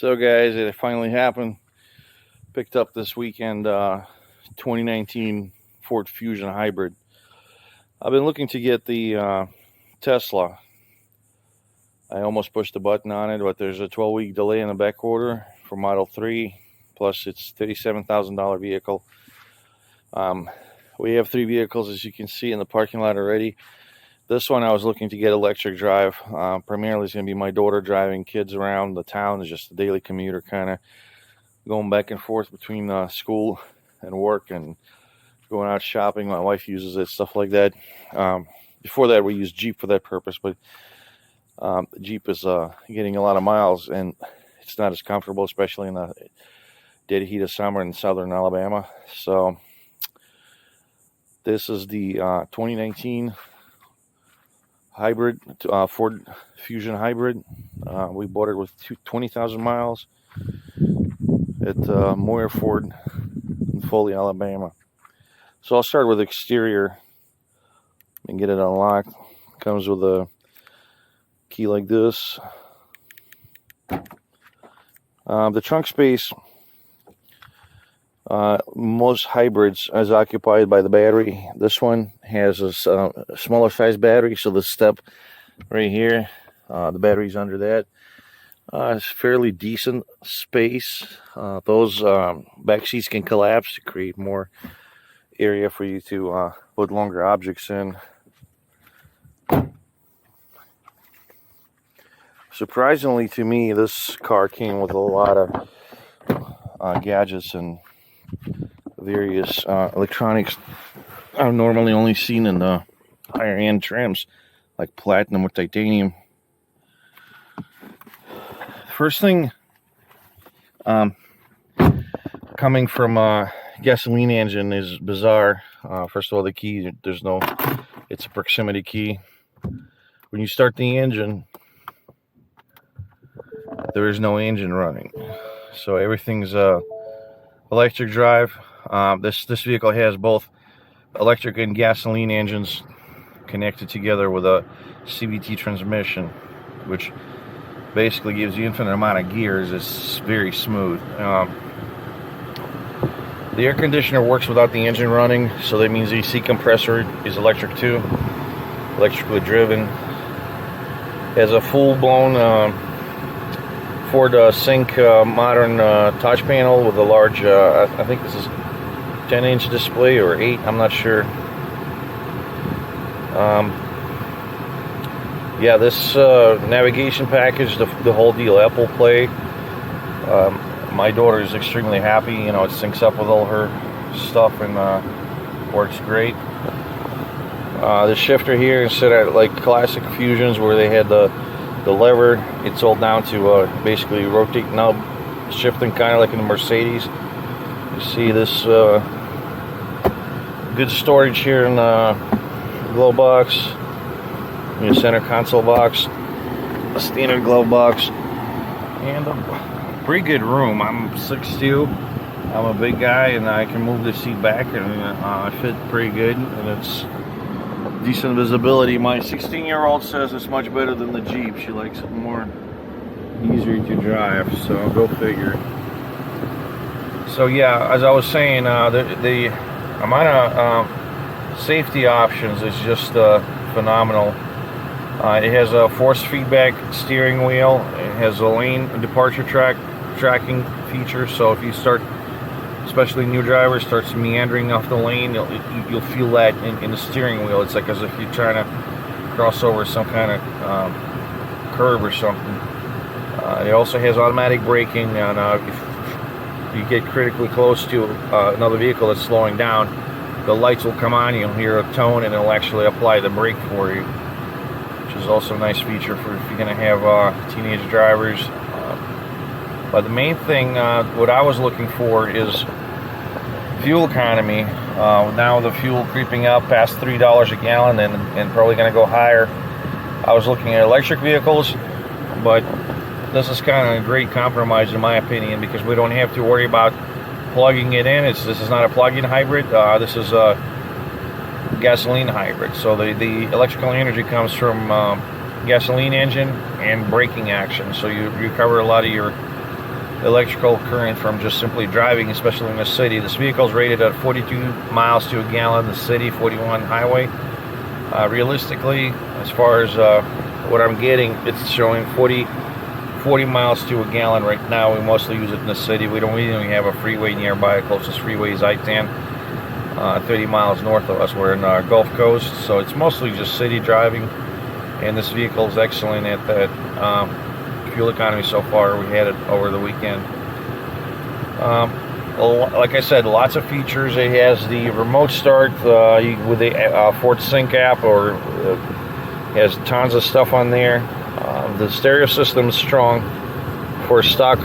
So guys, it finally happened. Picked up this weekend 2019 Ford Fusion Hybrid. I've been looking to get the Tesla. I almost pushed the button on it, but there's a 12-week delay in the back order for Model 3. Plus, it's $37,000 vehicle. We have 3 vehicles, as you can see, in the parking lot already. This one I was looking to get electric drive. Primarily it's going to be my daughter driving kids around the town. It's just a daily commuter, kind of going back and forth between school and work and going out shopping. My wife uses it, stuff like that. Before that, we used Jeep for that purpose, but the Jeep is getting a lot of miles, and it's not as comfortable, especially in the dead heat of summer in southern Alabama. So this is the 2019 hybrid, Ford Fusion Hybrid. We bought it with 20,000 miles at Moyer Ford in Foley, Alabama. So I'll start with exterior and get it unlocked. Comes with a key like this. The trunk space, most hybrids is occupied by the battery. This one has a smaller size battery, so the step right here, the battery's under that. It's fairly decent space. Those back seats can collapse to create more area for you to put longer objects in. Surprisingly to me, this car came with a lot of gadgets and various electronics I've normally only seen in the higher end trims, like platinum or titanium. First thing, coming from a gasoline engine is bizarre. First of all, the key, it's a proximity key. When you start the engine, there is no engine running. So everything's electric drive. This vehicle has both electric and gasoline engines connected together with a CVT transmission, which basically gives you infinite amount of gears. It's very smooth. The air conditioner works without the engine running, so that means the AC compressor is electric too, electrically driven. It has a full-blown Ford Sync modern touch panel with a large, I think this is 10-inch display or 8, I'm not sure. Yeah, this navigation package, the whole deal, Apple Play. My daughter is extremely happy. You know, it syncs up with all her stuff and works great. The shifter here, instead of like classic Fusions where they had the lever, it's all down to basically rotate knob shifting, kind of like in the Mercedes. You see this good storage here in the glove box, your center console box, a standard glove box, and a pretty good room. I'm 6'2", I'm a big guy, and I can move the seat back, and I fit pretty good, and it's decent visibility. My 16-year-old says it's much better than the Jeep. She likes it more easier to drive, so go figure. So yeah, as I was saying, the amount of safety options is just phenomenal. It has a force feedback steering wheel. It has a lane departure tracking feature, so if you start, especially new drivers, starts meandering off the lane, you'll feel that in the steering wheel. It's like as if you're trying to cross over some kind of curb or something. It also has automatic braking, and if you get critically close to another vehicle that's slowing down, the lights will come on, you'll hear a tone, and it'll actually apply the brake for you, which is also a nice feature for if you're going to have teenage drivers. But the main thing, what I was looking for is fuel economy. Now the fuel creeping up past $3 a gallon and probably going to go higher. I was looking at electric vehicles, but this is kind of a great compromise in my opinion, because we don't have to worry about plugging it in. This is not a plug-in hybrid. This is a gasoline hybrid. So the electrical energy comes from gasoline engine and braking action. So you recover a lot of your electrical current from just simply driving, especially in the city. This vehicle is rated at 42 miles to a gallon in the city, 41 highway. Realistically, as far as what I'm getting, it's showing 40 miles to a gallon right now. We mostly use it in the city. We don't even have a freeway nearby. Closest freeway is I-10, 30 miles north of us. We're in Gulf Coast, so it's mostly just city driving. And this vehicle is excellent at that fuel economy so far. We had it over the weekend. Like I said, lots of features. It has the remote start with the Ford Sync app, or has tons of stuff on there. The stereo system is strong for stock.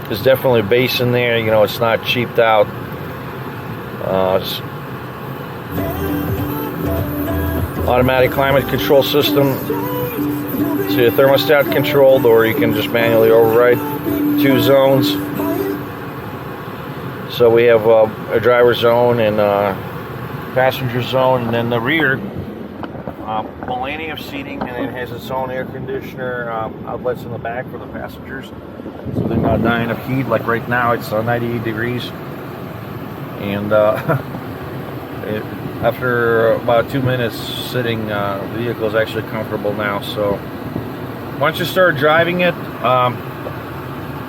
There's definitely bass in there. You know, it's not cheaped out. Automatic climate control system. So your thermostat controlled, or you can just manually override 2 zones. So we have a driver zone and passenger zone, and then the rear, plenty of seating, and it has its own air conditioner outlets in the back for the passengers, so they're not dying of heat. Like right now, it's 98 degrees, and after about 2 minutes sitting, the vehicle is actually comfortable now. So once you start driving it,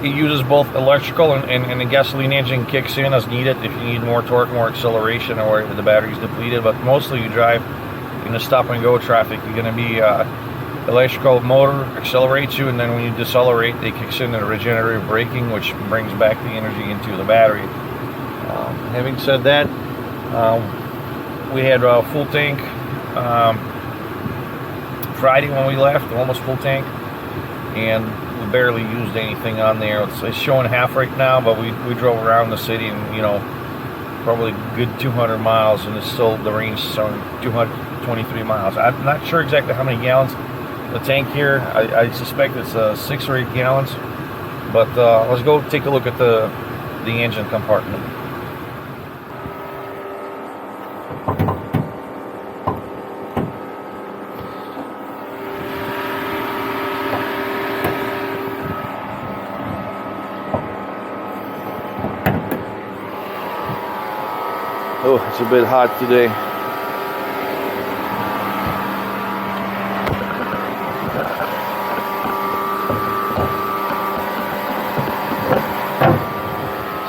it uses both electrical and the gasoline engine kicks in as needed if you need more torque, more acceleration, or if the battery's depleted. But mostly you drive in the stop and go traffic, you're going to be electrical motor accelerates you, and then when you decelerate, it kicks in the regenerative braking, which brings back the energy into the battery. Having said that, we had a full tank Friday when we left, almost full tank, and we barely used anything on there. It's showing half right now, but we drove around the city, and you know, probably good 200 miles, and it's still, the range is showing 223 miles. I'm not sure exactly how many gallons the tank here. I suspect it's 6 or 8 gallons, but let's go take a look at the engine compartment. Oh, it's a bit hot today.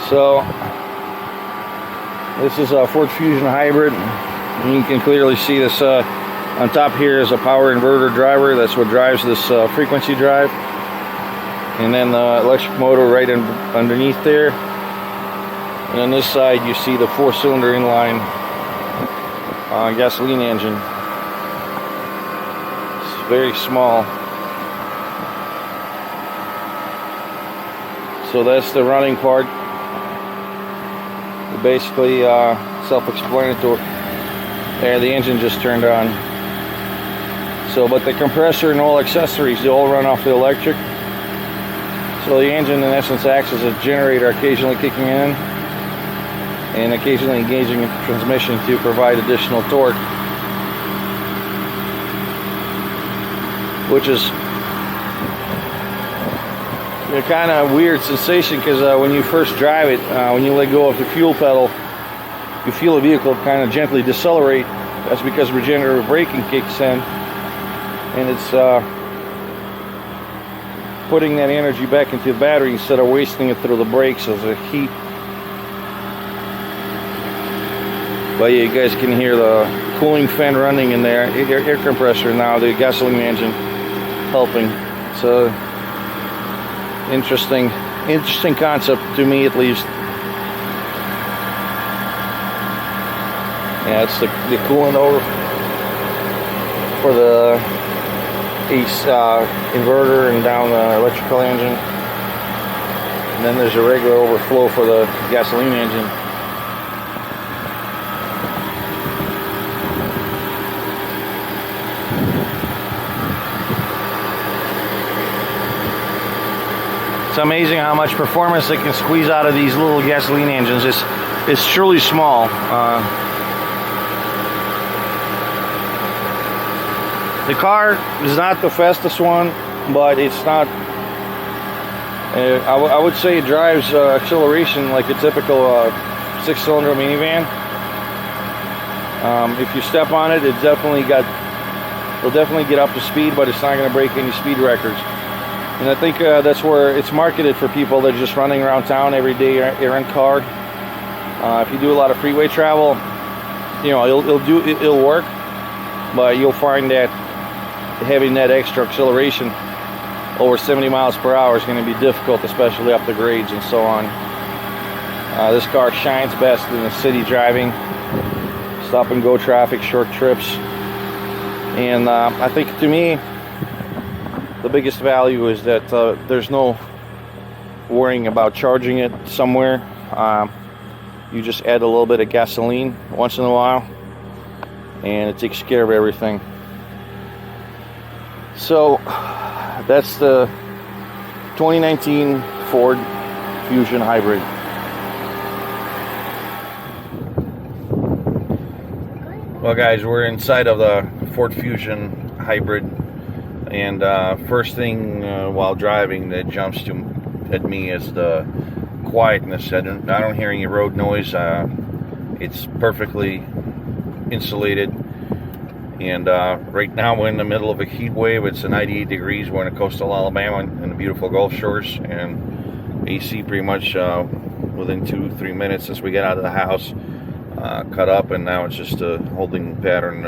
So this is a Ford Fusion Hybrid. And you can clearly see this on top here is a power inverter driver. That's what drives this frequency drive. And then the electric motor right underneath there. And on this side, you see the 4-cylinder inline gasoline engine. It's very small. So that's the running part. Basically, self-explanatory. There, the engine just turned on. So, but the compressor and all accessories, they all run off the electric. So the engine, in essence, acts as a generator, occasionally kicking in and occasionally engaging in transmission to provide additional torque, which is a kind of weird sensation, because when you first drive it, when you let go of the fuel pedal, you feel the vehicle kind of gently decelerate. That's because regenerative braking kicks in, and it's putting that energy back into the battery instead of wasting it through the brakes as a heat. But yeah, you guys can hear the cooling fan running in there, air compressor now, the gasoline engine helping. So interesting concept to me, at least. Yeah, it's the coolant over for the AC inverter and down the electrical engine, and then there's a regular overflow for the gasoline engine. It's amazing how much performance they can squeeze out of these little gasoline engines. It's truly small. The car is not the fastest one. but it's not. I would say it drives acceleration like a typical 6-cylinder minivan. If you step on it, it'll definitely get up to speed, but it's not going to break any speed records. And I think that's where it's marketed for people that are just running around town every day, errand car. If you do a lot of freeway travel, you know, it'll work, but you'll find that having that extra acceleration over 70 miles per hour is going to be difficult, especially up the grades and so on. This car shines best in the city driving, stop and go traffic, short trips. And I think, to me, the biggest value is that there's no worrying about charging it somewhere. You just add a little bit of gasoline once in a while, and it takes care of everything. So that's the 2019 Ford Fusion Hybrid. Well, guys, we're inside of the Ford Fusion Hybrid, and first thing while driving that jumps at me is the quietness. I don't hear any road noise. It's perfectly insulated, and right now we're in the middle of a heat wave. It's 98 degrees. We're in coastal Alabama in the beautiful Gulf Shores, and AC pretty much within 2-3 minutes since we got out of the house cut up, and now it's just a holding pattern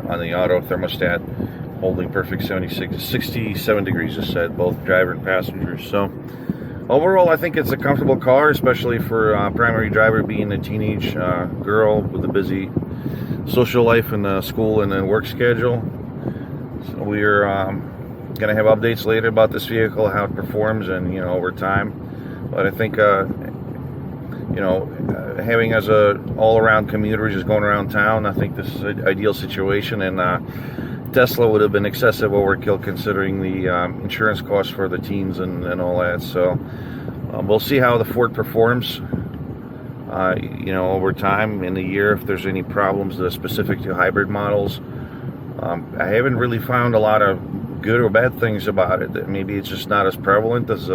on the auto thermostat, holding perfect 67 degrees, it said, both driver and passengers. So overall, I think it's a comfortable car, especially for primary driver being a teenage girl with a busy social life and school and then work schedule. So we're going to have updates later about this vehicle, how it performs, and, you know, over time. But I think you know, having as a all-around commuter just going around town, I think this is an ideal situation. And Tesla would have been excessive overkill considering the insurance costs for the teens and all that. So we'll see how the Ford performs, you know, over time in the year, if there's any problems that are specific to hybrid models. I haven't really found a lot of good or bad things about it. Maybe it's just not as prevalent as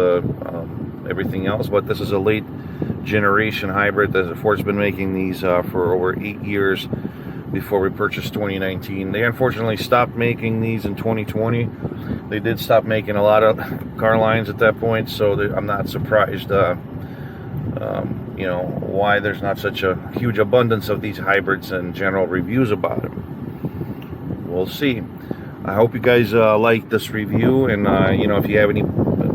everything else, but this is a late generation hybrid that Ford's been making these for over 8 years before we purchased 2019. They unfortunately stopped making these in 2020. They did stop making a lot of car lines at that point, so I'm not surprised you know, why there's not such a huge abundance of these hybrids and general reviews about them. We'll see. I hope you guys like this review, and you know, if you have any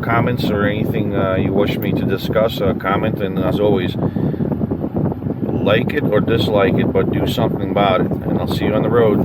comments or anything you wish me to discuss, comment, and as always, like it or dislike it, but do something about it. And I'll see you on the road.